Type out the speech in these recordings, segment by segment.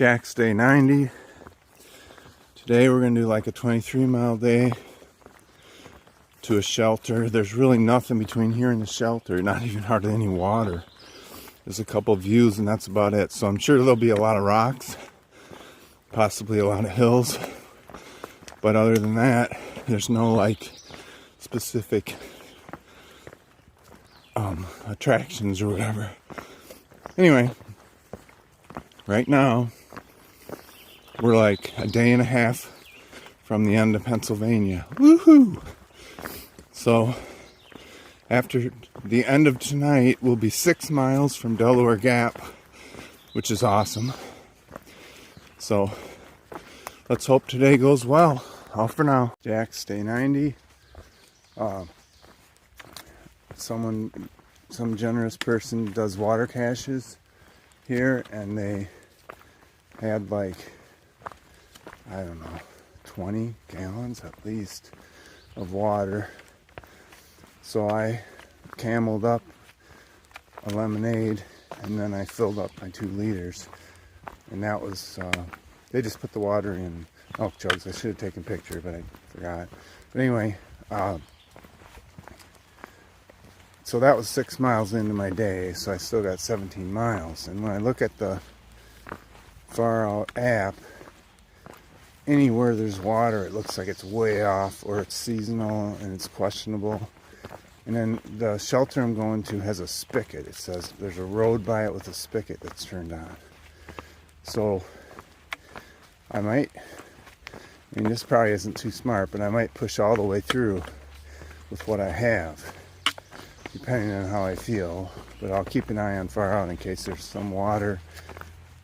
Jack's day 90. Today we're going to do like a 23-mile day to a shelter. There's really nothing between here and the shelter, not even hardly any water. There's a couple of views and that's about it. So I'm sure there'll be a lot of rocks, possibly a lot of hills. But other than that, there's no like specific attractions or whatever. Anyway, right now we're like a day and a half from the end of Pennsylvania. Woohoo! So after the end of tonight, we'll be 6 miles from Delaware Gap, which is awesome. So let's hope today goes well. Off for now. Jack's day 90. Some generous person does water caches here, and they had like, I don't know, 20 gallons at least of water. So I cameled up a lemonade and then I filled up my 2 liters. And that was, they just put the water in milk jugs. I should have taken a picture, but I forgot. But anyway, so that was 6 miles into my day, so I still got 17 miles. And when I look at the Far Out app, anywhere there's water, it looks like it's way off, or it's seasonal and it's questionable. And then the shelter I'm going to has a spigot. It says there's a road by it with a spigot that's turned on. So I might, this probably isn't too smart, but I might push all the way through with what I have, depending on how I feel. But I'll keep an eye on Far Out in case there's some water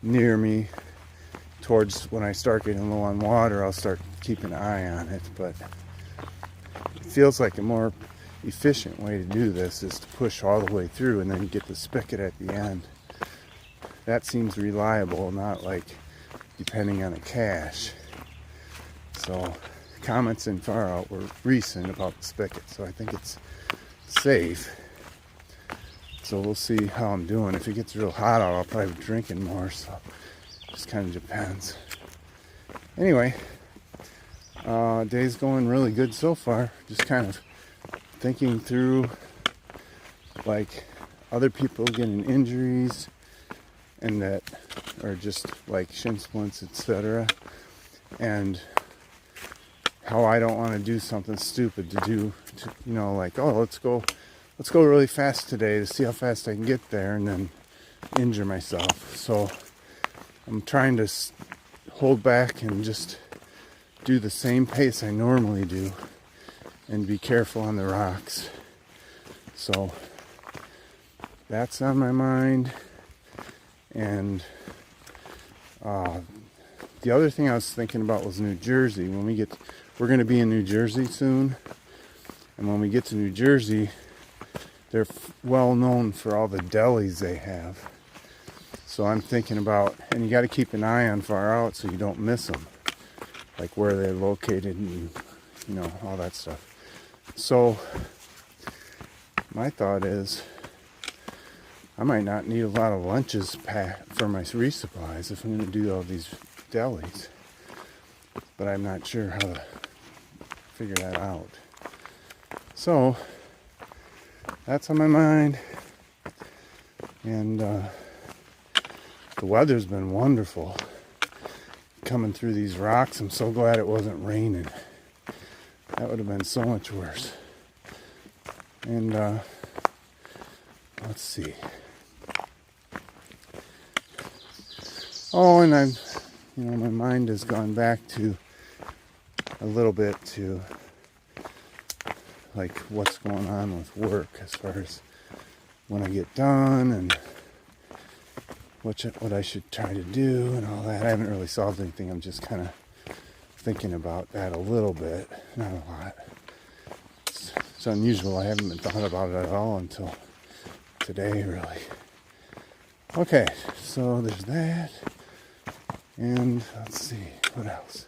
near me. Towards when I start getting low on water, I'll start keeping an eye on it. But it feels like a more efficient way to do this is to push all the way through and then get the spigot at the end. That seems reliable, not like depending on a cache. So comments in Far Out were recent about the spigot, so I think it's safe. So we'll see how I'm doing. If it gets real hot out, I'll probably be drinking more, so it just kind of depends. Anyway, day's going really good so far. Just kind of thinking through like other people getting injuries and that are just like shin splints, etc. And how I don't want to do something stupid like, oh, let's go really fast today to see how fast I can get there and then injure myself. So I'm trying to hold back and just do the same pace I normally do and be careful on the rocks. So that's on my mind. And the other thing I was thinking about was New Jersey. We're going to be in New Jersey soon. And when we get to New Jersey, they're well known for all the delis they have. So I'm thinking about, and you got to keep an eye on Far Out so you don't miss them, like where they're located and all that stuff. So my thought is I might not need a lot of lunches packed for my resupplies if I'm going to do all these delis, but I'm not sure how to figure that out. So that's on my mind. And the weather's been wonderful coming through these rocks. I'm so glad it wasn't raining. That would have been so much worse. And let's see. Oh, and my mind has gone back to a little bit to like what's going on with work as far as when I get done and what I should try to do and all that. I haven't really solved anything. I'm just kind of thinking about that a little bit, not a lot. It's unusual. I haven't been thought about it at all until today, really. Okay, so there's that. And let's see, what else?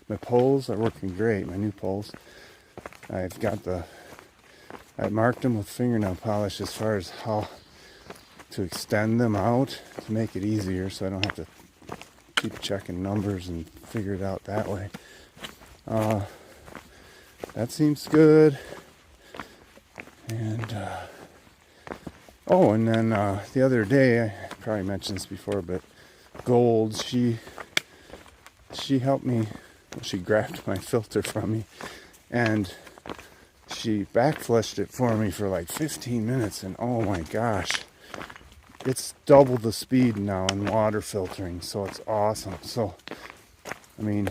My poles are working great, my new poles. I marked them with fingernail polish as far as how to extend them out to make it easier so I don't have to keep checking numbers and figure it out that way. That seems good. And and then the other day, I probably mentioned this before, but Gold, she helped me. She grabbed my filter from me, and she backflushed it for me for like 15 minutes, and oh my gosh, it's double the speed now in water filtering, so it's awesome. So, I mean,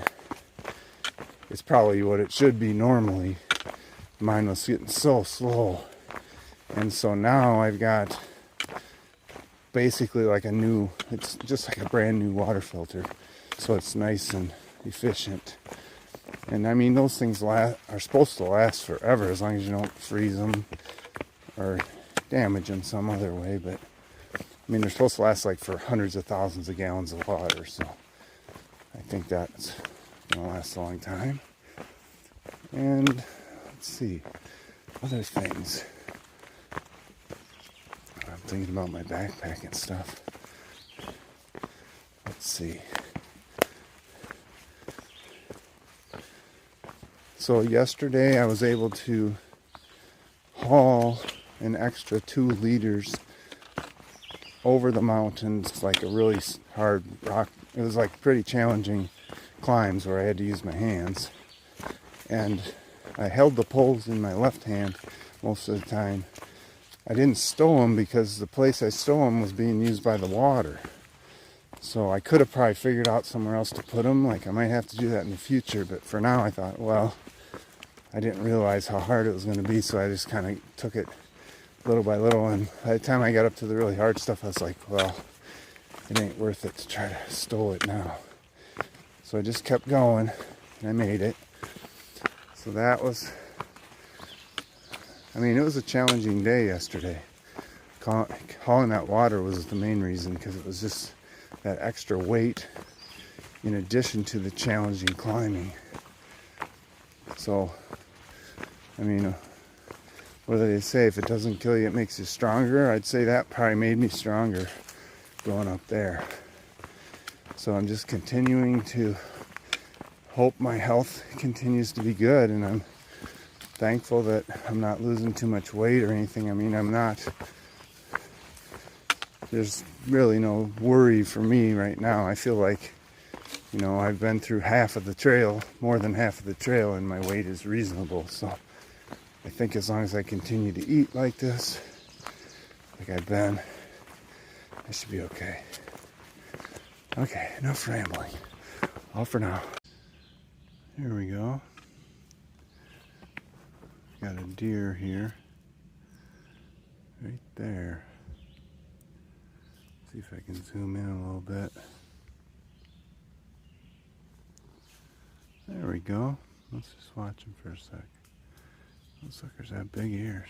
it's probably what it should be normally. Mine was getting so slow, and so now I've got basically like it's just like a brand new water filter, so it's nice and efficient. And I mean, those things are supposed to last forever as long as you don't freeze them or damage them some other way. But I mean, they're supposed to last like for hundreds of thousands of gallons of water, so I think that's gonna last a long time. And let's see, other things. I'm thinking about my backpack and stuff. Let's see. So yesterday I was able to haul an extra 2 liters over the mountains, like a really hard rock. It was like pretty challenging climbs where I had to use my hands. And I held the poles in my left hand most of the time. I didn't stow them because the place I stow them was being used by the water. So I could have probably figured out somewhere else to put them. Like I might have to do that in the future. But for now I thought, well, I didn't realize how hard it was going to be. So I just kind of took it little by little. And by the time I got up to the really hard stuff, I was like, well, it ain't worth it to try to stow it now. So I just kept going and I made it. So that was, I mean, it was a challenging day yesterday. Hauling that water was the main reason, because it was just that extra weight in addition to the challenging climbing. So, I mean, what do they say? If it doesn't kill you, it makes you stronger. I'd say that probably made me stronger going up there. So I'm just continuing to hope my health continues to be good, and I'm thankful that I'm not losing too much weight or anything. I mean, there's really no worry for me right now. I feel like, you know, I've been through half of the trail, more than half of the trail, and my weight is reasonable. So I think as long as I continue to eat like this, like I've been, I should be okay. Okay, enough rambling. All for now. Here we go. Got a deer here. Right there. See if I can zoom in a little bit. There we go. Let's just watch him for a sec. Those suckers have big ears.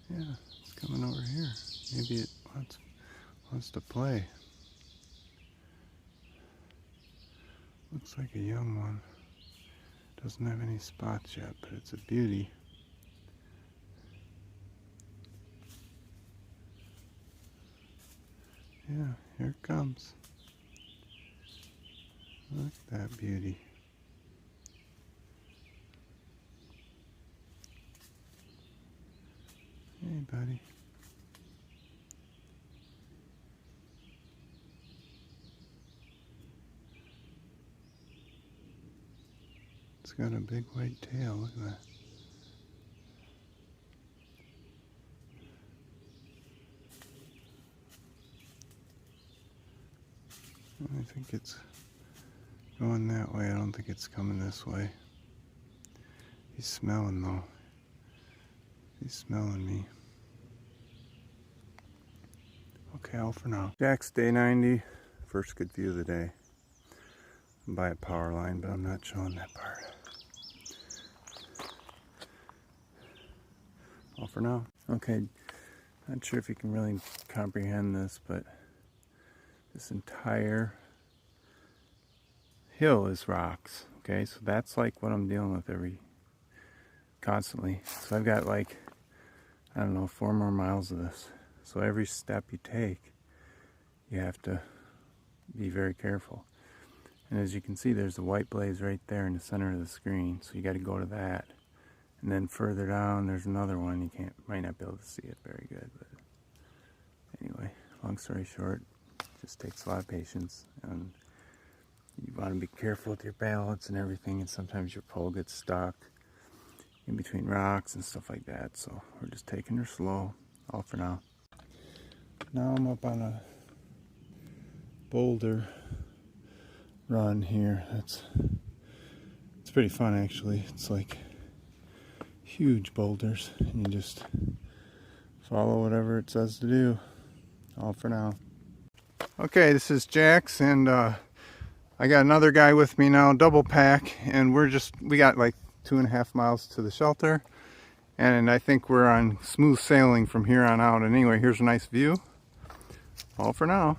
Yeah, it's coming over here. Maybe it wants to play. Looks like a young one. Doesn't have any spots yet, but it's a beauty. Yeah, here it comes. Look at that beauty. Hey, buddy. It's got a big white tail. Look at that. I think it's going that way. I don't think it's coming this way. He's smelling though. He's smelling me. Okay, all for now. Jack's day 90. First good view of the day. I'm by a power line, but I'm not showing that part. All for now. Okay, not sure if you can really comprehend this, but this entire hill is rocks. Okay, so that's like what I'm dealing with constantly. So I've got like, I don't know, 4 more miles of this. So every step you take, you have to be very careful. And as you can see, there's a white blaze right there in the center of the screen, so you got to go to that. And then further down, there's another one. You might not be able to see it very good, but anyway, long story short, it just takes a lot of patience, and you want to be careful with your balance and everything, and sometimes your pole gets stuck in between rocks and stuff like that, so we're just taking her slow, all for now. Now I'm up on a boulder run here. It's pretty fun actually. It's like huge boulders, and you just follow whatever it says to do, all for now. Okay, this is Jax, and I got another guy with me now, double pack, and we got like 2.5 miles to the shelter, and I think we're on smooth sailing from here on out. And anyway, here's a nice view, all for now.